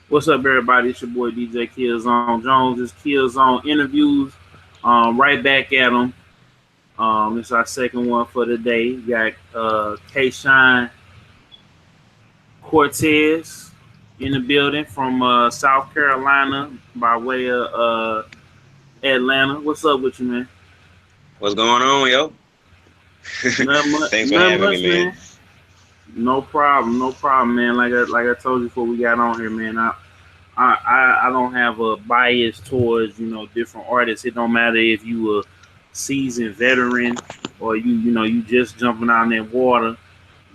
What's up, everybody? It's your boy DJ Killzown Jones. It's Killzone interviews. Right back at them. It's our second one for the day. We got Kshaun Kortez in the building from South Carolina by way of Atlanta. What's up with you, man? What's going on, yo? Nothing much, Thanks for nothing having much, me, man. man. No problem, man. Like I told you before we got on here, man. I don't have a bias towards different artists. It don't matter if you a seasoned veteran or you just jumping out in that water.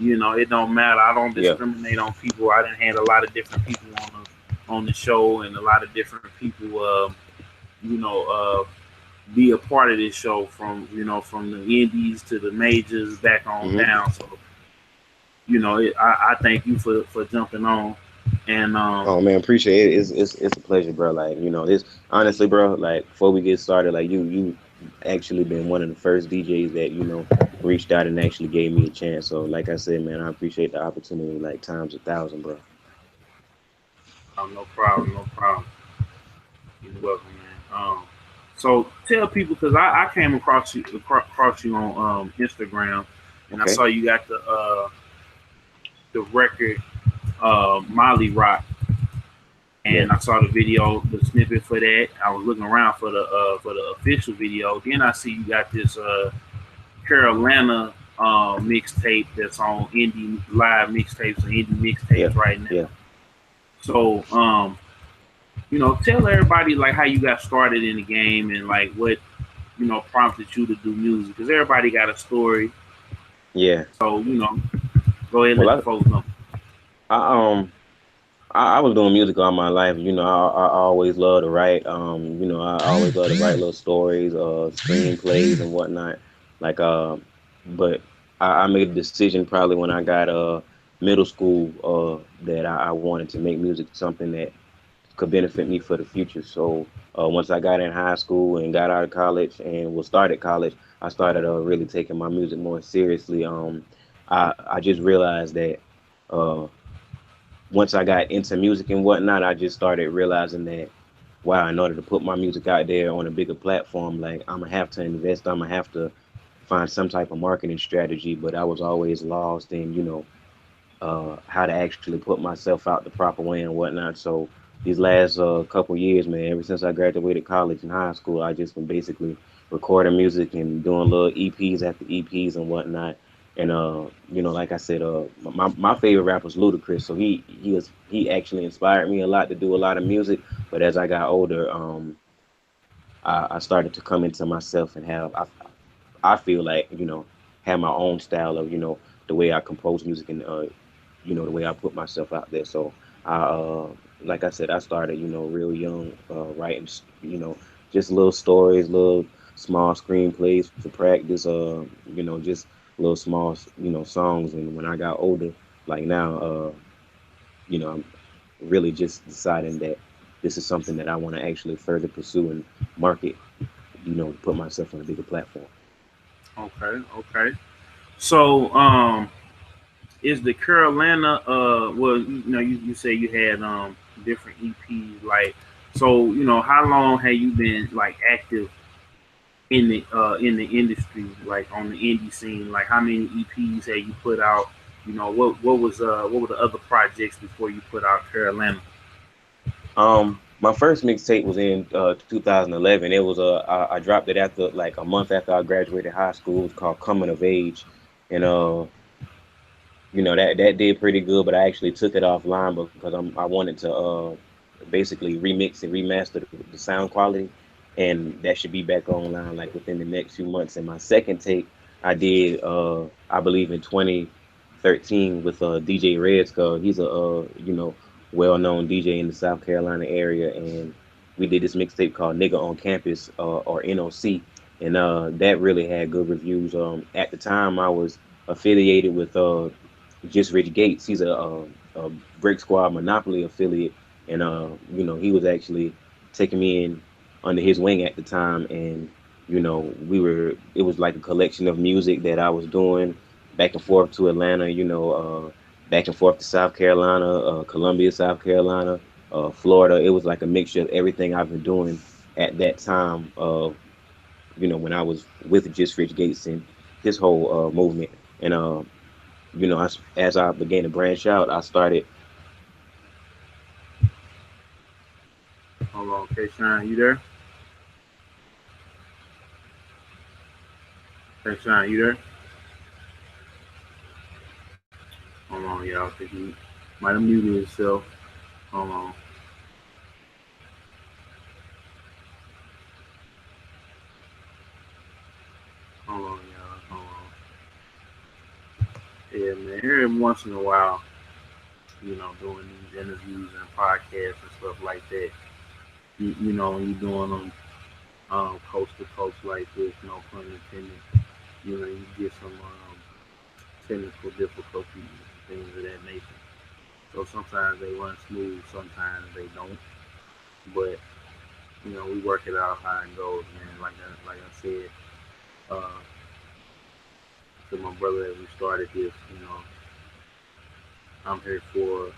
It don't matter. I don't Yeah, discriminate on people. I done had a lot of different people on the show and a lot of different people you know be a part of this show from the indies to the majors back on hmm down. So I thank you for jumping on and Oh man, appreciate it. It's a pleasure, bro. Like this honestly, bro. Like before we get started, like you actually been one of the first DJs that reached out and actually gave me a chance. So like I said, man, I appreciate the opportunity like times 1,000, bro. no problem, no problem. You're welcome, man. So tell people because I came across you on Instagram, and I Okay. saw you got the record Molly Rock, Yeah. and I saw the video, the snippet for that. I was looking around for the official video. Then I see you got this Carolina mixtape that's on indie live mixtapes and indie Yeah. mixtapes right now. Yeah. So tell everybody like how you got started in the game and like what prompted you to do music because everybody got a story. Yeah. So go ahead and Well, let the folks know. I was doing music all my life. I always loved to write. I always loved to write little stories, screenplays and whatnot. Like, but I made a decision probably when I got middle school that I wanted to make music something that could benefit me for the future. So once I got in high school and got out of college and was started college, I started really taking my music more seriously. I just realized that. Uh, Once I got into music and whatnot, I just started realizing that wow, in order to put my music out there on a bigger platform, like I'm gonna have to invest, I'm gonna have to find some type of marketing strategy. But I was always lost in, how to actually put myself out the proper way and whatnot. So these last couple years, man, ever since I graduated college and high school, I just been basically recording music and doing little EPs after EPs and whatnot. And like I said, my favorite rapper is Ludacris. So he actually inspired me a lot to do a lot of music. But as I got older, I started to come into myself and I feel like have my own style of the way I compose music and the way I put myself out there. So I like I said, I started real young, writing just little stories, little small screenplays to practice. Just little small songs. And when I got older, like now, I'm really just deciding that this is something that I want to actually further pursue and market. Put myself on a bigger platform. Okay, okay. So is the Carolina well you say you had different EPs like so how long have you been like active in the industry like on the indie scene like how many EPs have you put out what were the other projects before you put out Carolina. My first mixtape was in 2011. It was I dropped it after like a month after I graduated high school. It was called Coming of Age, and that did pretty good. But I actually took it offline because I wanted to basically remix and remaster the sound quality, and that should be back online like within the next few months. And my second tape I did I believe in 2013 with DJ Red Skull. He's a well-known DJ in the South Carolina area, and we did this mixtape called Nigga on Campus or NOC, and that really had good reviews. At the time, I was affiliated with Just Rich Gates. He's a Brick Squad Monopoly affiliate, and he was actually taking me in under his wing at the time, and it was like a collection of music that I was doing back and forth to Atlanta, back and forth to South Carolina, Columbia, South Carolina, Florida. It was like a mixture of everything I've been doing at that time. When I was with Just Rich Gates and his whole movement. And as I began to branch out, I started. Hold on, Kshaun, you there? Kshaun, you there? Hold on, y'all. I think he might have muted himself. Hold on. Hold on, y'all. Hold on. Yeah, man. Every once in a while, doing these interviews and podcasts and stuff like that. When you're doing them coast to coast like this, no pun intended. You get some technical difficulties and things of that nature. So sometimes they run smooth, sometimes they don't. But we work it out how it goes, man. Like I said, uh, to my brother as we started this, I'm here for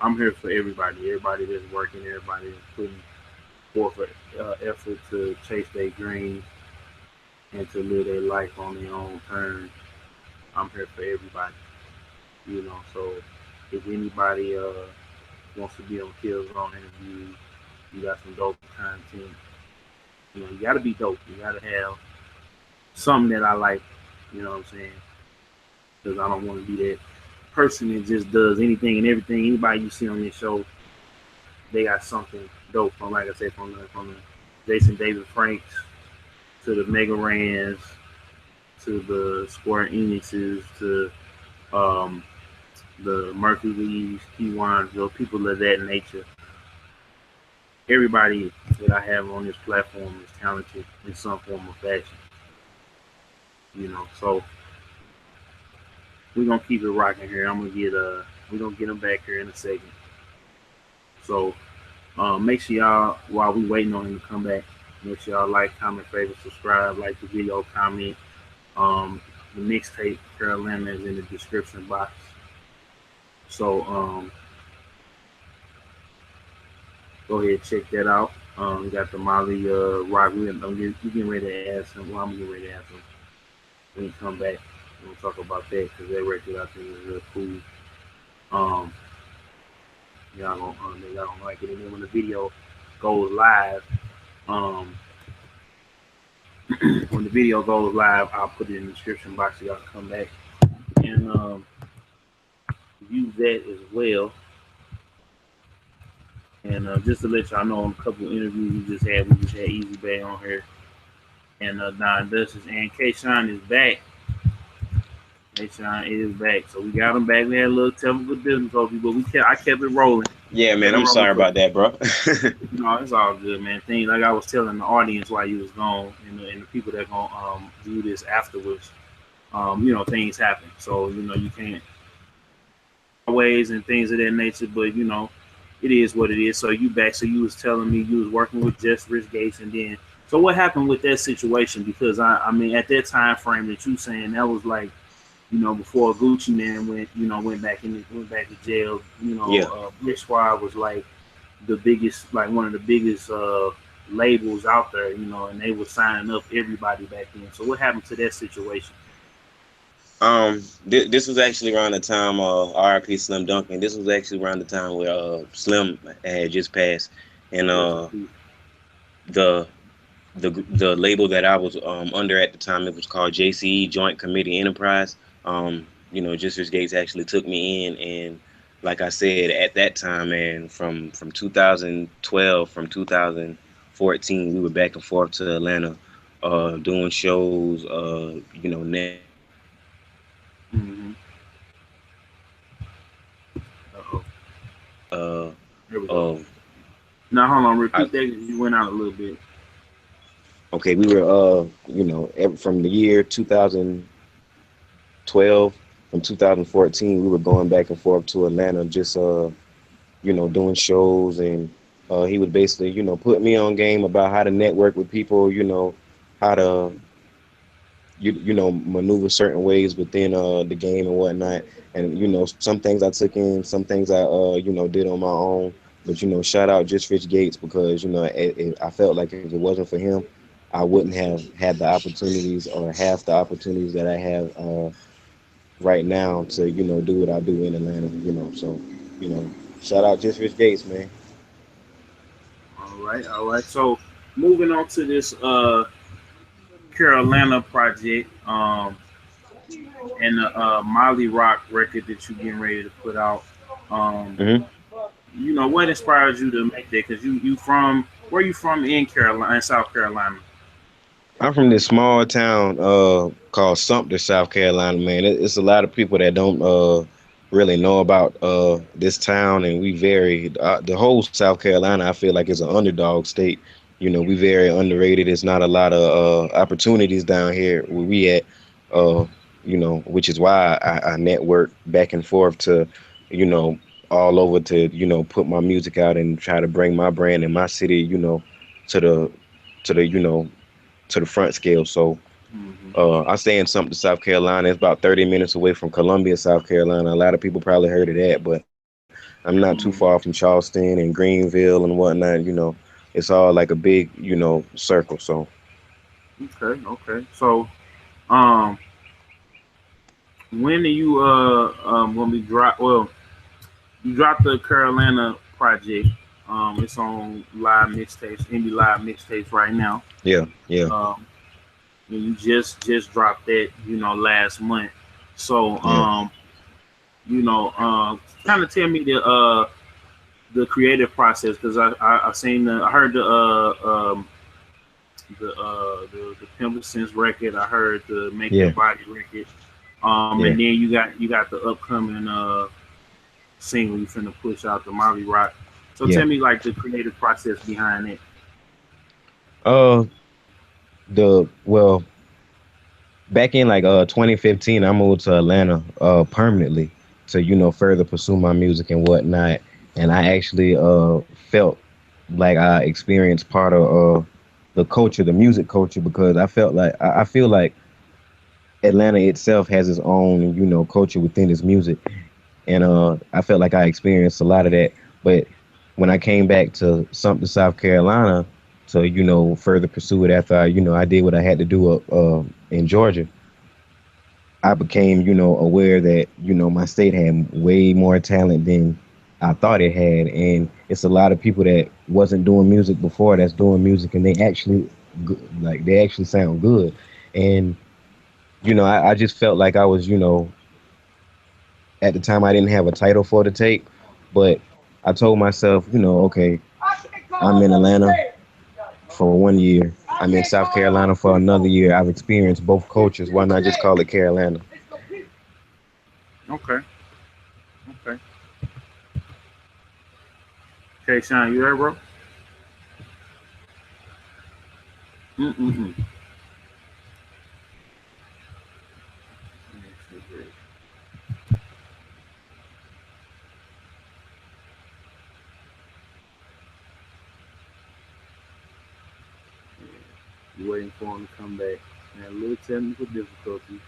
I'm here for everybody that's working, everybody that's putting forth effort to chase their dreams and to live their life on their own terms. I'm here for everybody, So if anybody wants to be on Killzown interviews, you got some dope content. You got to be dope. You got to have something that I like. You know what I'm saying? Because I don't want to be that person that just does anything and everything. Anybody you see on this show, they got something dope. From, like I said, from the Jason David Franks to the Mega Rands to the Square Enixes to the Mercury's, P1s, those people of that nature. Everybody that I have on this platform is talented in some form or fashion. So we're gonna keep it rocking here. We're gonna get them back here in a second. So make sure y'all, while we waiting on him to come back, make sure y'all like, comment, favorite, subscribe, like the video, comment. The mixtape Carolina is in the description box. So go ahead, check that out. We got the Molly rock. We getting ready to ask him. Well, I'm getting ready to ask him when he come back. We'll talk about that because that record I think is real cool. Y'all don't like it. And then when the video goes live, when the video goes live, I'll put it in the description box so y'all can come back and use that as well. And just to let y'all know, on a couple of interviews we just had Easy Bay on here, and Don Duchess, and Kshaun is back. Kshaun is back, so we got him back. We had a little technical difficulty, but I kept it rolling. Yeah, man, I'm sorry about that, bro. No, it's all good, man. Things like I was telling the audience while you was gone, and the people that gonna view this afterwards, things happen. So you can't always and things of that nature, but it is what it is. So you back. So you was telling me you was working with Just Rich Gates, and then so what happened with that situation? Because I mean at that time frame that you saying that was like before Gucci Man went back to jail. Rich Squad was like the biggest, like one of the biggest labels out there. And they were signing up everybody back then. So what happened to that situation? This was actually around the time R.I.P. Slim Duncan. This was actually around the time where Slim had just passed, and the label that I was under at the time, it was called JCE, Joint Committee Enterprise. Just Rich Gates actually took me in, and like I said at that time, man, from 2012, from 2014, we were back and forth to Atlanta, doing shows, Mm-hmm. Here we go. Now hold on, repeat that. You went out a little bit. Okay, we were from the year 2012, from 2014, we were going back and forth to Atlanta, just doing shows, and he would basically put me on game about how to network with people, how to maneuver certain ways within the game and whatnot. And some things I took in, some things I did on my own. But shout out Just Rich Gates, because I felt like if it wasn't for him, I wouldn't have had the opportunities or half the opportunities that I have right now to do what I do in Atlanta. So you know, shout out Just Rich Gates, man. All right, all right. So moving on to this Carolina project, and the Molly Rock record that you're getting ready to put out. Um, hmm what inspires you to make that? Because you from where you from in Carolina, in South Carolina? I'm from this small town called Sumter, South Carolina, man. It's a lot of people that don't really know about this town, and we very the whole South Carolina. I feel like is an underdog state. We very underrated. There's not a lot of opportunities down here where we at. Uh, which is why I network back and forth to, you know, all over to put my music out and try to bring my brand and my city, to the to the you know to the front scale. So Hmm. I stay in Sumter, South Carolina. It's about 30 minutes away from Columbia, South Carolina. A lot of people probably heard of that, but I'm not too far from Hmm. Charleston and Greenville and whatnot. It's all like a big, circle. So Okay, okay. So, um, when are you gonna be drop? Well, you dropped the Carolina project. It's on live mixtapes, indie live mixtapes right now. yeah, yeah, Um, and you just dropped that, last month. So, yeah, kind of tell me the creative process, because I seen I heard the Pimpleton's record. I heard the Make Your yeah, Body record. And yeah. then you got the upcoming single you finna push out, the Molly Rock. So Yeah. tell me like the creative process behind it. Uh, back in like 2015, I moved to Atlanta permanently to further pursue my music and whatnot. And I actually felt like I experienced part of the culture, the music culture, because I feel like Atlanta itself has its own culture within its music, and I felt like I experienced a lot of that. But when I came back to Sumter, South Carolina, to further pursue it after I did what I had to do in Georgia, I became aware that my state had way more talent than I thought it had, and it's a lot of people that wasn't doing music before that's doing music, and they actually sound good, and I just felt like I was at the time I didn't have a title for the tape, but I told myself, okay, I'm in Atlanta for 1 year. I'm in South Carolina for another year. I've experienced both cultures. Why not just call it Carolina? Okay, okay. Okay, Sean, you there, bro? Mm-mm-mm. You waiting for him to come back. And a little technical difficulty.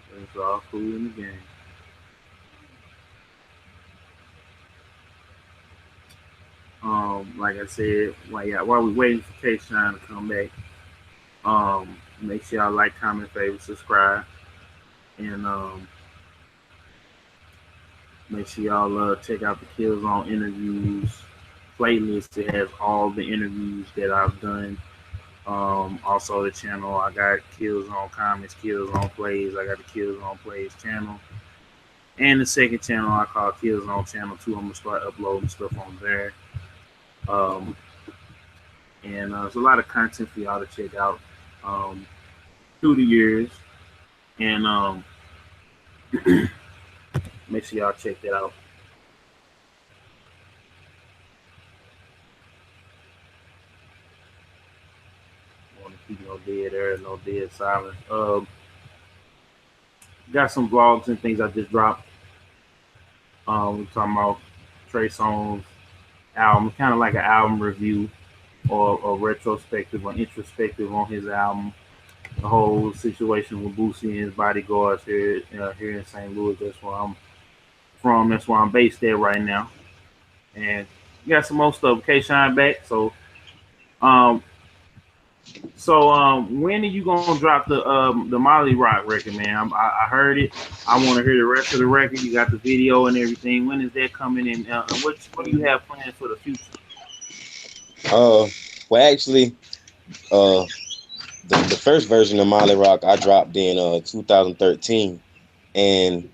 But it's all cool in the game. Like I said, while we waiting for K Shine to come back, make sure y'all like, comment, favorite, subscribe, and make sure y'all check out the Killzone interviews playlist. It has all the interviews that I've done. Also the channel, I got Killzone Comments, Killzone Plays. I got the Killzone Plays channel, and the second channel I call Killzone Channel 2. I'm gonna start uploading stuff on there. Um, and there's a lot of content for y'all to check out um, through the years. And make sure y'all check that out. I want to keep no dead air, no dead silence. Got some vlogs and things I just dropped. We're talking about Trey Songz album, kind of like an album review or a retrospective or introspective on his album. The whole situation with Boosie and his bodyguards here in St. Louis. That's where I'm from. That's where I'm based at right now. And you got some more stuff. Kshaun back. Um, when are you gonna drop the Molly Rock record, man? I heard it. I want to hear the rest of the record. You got the video and everything. When is that coming in? And what do you have planned for the future? Well, actually, uh, the first version of Molly Rock I dropped in 2013, and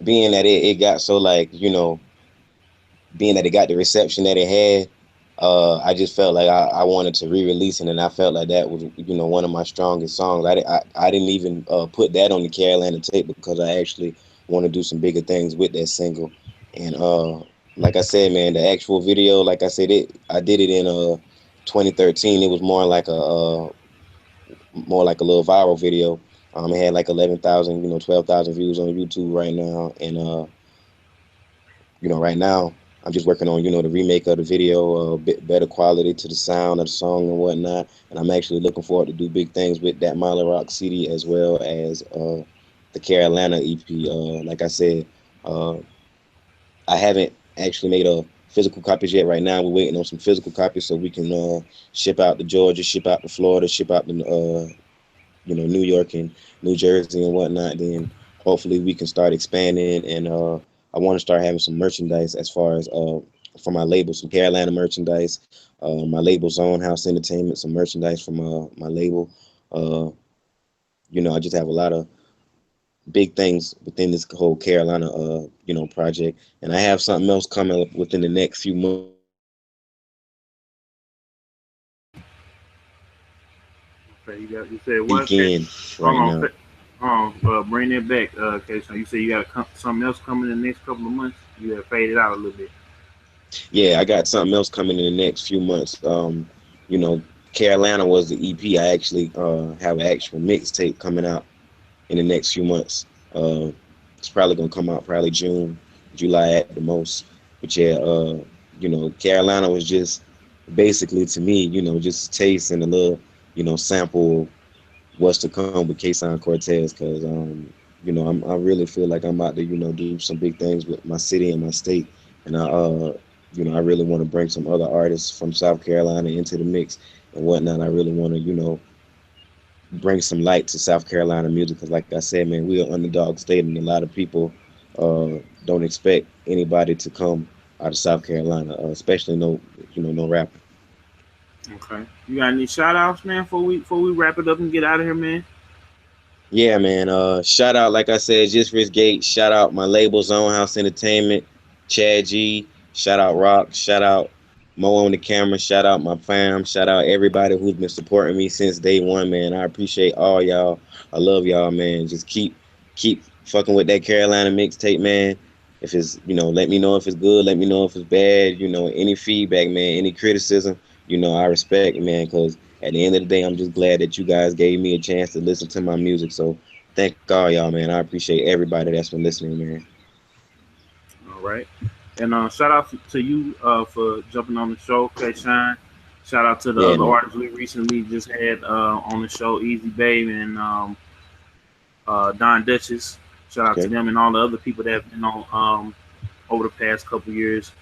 being that it got so like being that it got the reception that it had, I just felt like I wanted to re-release it, and I felt like that was one of my strongest songs. I didn't even put that on the Carolina tape because I actually want to do some bigger things with that single. And like I said, man, the actual video, like I said, I did it in 2013. It was more like a little viral video. It had like 11,000, 12,000 views on YouTube right now, and right now I'm just working on, the remake of the video, a bit better quality to the sound of the song and whatnot. And I'm actually looking forward to do big things with that Molly Rock CD as well as the Carolina EP. Like I said, I haven't actually made a physical copies yet. Right now, we're waiting on some physical copies so we can ship out to Georgia, ship out to Florida, ship out to New York and New Jersey and whatnot. Then hopefully we can start expanding, and I want to start having some merchandise as far as for my label, some Carolina merchandise. My label Zone House Entertainment, some merchandise from my label. I just have a lot of big things within this whole Carolina project, and I have something else coming up within the next few months. Okay, you said what? Weekend right now. Bring it back. Okay, so you said you got something else coming in the next couple of months. You have faded out a little bit. Yeah, I got something else coming in the next few months. Carolina was the EP. I actually have an actual mixtape coming out in the next few months. It's probably gonna come out probably June, July at the most. But yeah, Carolina was just basically to me, just a taste and a little, sample what's to come with Kshaun Kortez, because I really feel like I'm about to do some big things with my city and my state, and I really want to bring some other artists from South Carolina into the mix and whatnot. I really want to bring some light to South Carolina music, because like I said, man, we are underdog state, and a lot of people don't expect anybody to come out of South Carolina, especially no rapper. Okay. You got any shout outs, man, before we wrap it up and get out of here, man? Yeah, man. Shout out, like I said, Just Rich Gate. Shout out my label, Zone House Entertainment, Chad G. Shout out Rock. Shout out Mo on the camera. Shout out my fam. Shout out everybody who's been supporting me since day one, man. I appreciate all y'all. I love y'all, man. Just keep fucking with that Carolina mixtape, man. If it's, let me know if it's good. Let me know if it's bad. Any feedback, man, any criticism, I respect, man, because at the end of the day, I'm just glad that you guys gave me a chance to listen to my music. So thank all y'all, man. I appreciate everybody that's been listening, man. All right. And shout out to you for jumping on the show, Kshaun. Shout out to the other artists we recently just had on the show, Easy Babe and Don Duchess. Shout out to them and all the other people that have been on over the past couple years.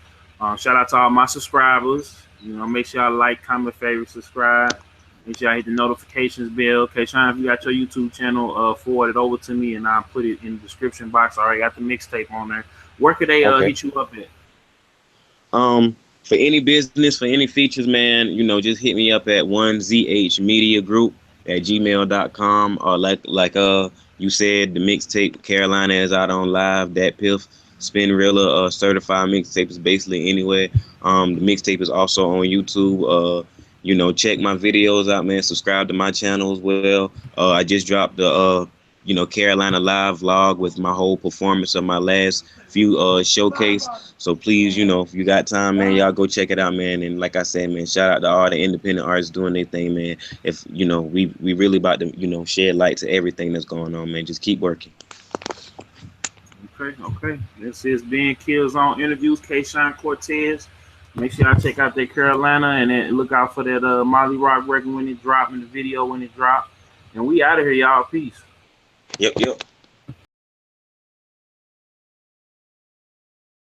Shout out to all my subscribers. Make sure y'all like, comment, favorite, subscribe. Make sure y'all hit the notifications bell. Kshaun, if you got your YouTube channel, forward it over to me, and I'll put it in the description box. I already got the mixtape on there. Where could they hit you up at? For any business, for any features, man, just hit me up at 1zhmediagroup at gmail.com, or like you said, the mixtape Carolina is out on live. That Piff Spinrilla certified mixtape is basically anywhere. The mixtape is also on YouTube. Check my videos out, man. Subscribe to my channel as well. I just dropped the Carolina live vlog with my whole performance of my last few showcase. So please, if you got time, man, y'all go check it out, man. And like I said, man, shout out to all the independent artists doing their thing, man. If we really about to shed light to everything that's going on, man. Just keep working. Okay. This is being Killzown interviews, Kshaun Kortez. Make sure y'all check out that Carolina, and then look out for that Molly Rock record when it drop, and the video when it drop. And we out of here, y'all. Peace. Yep.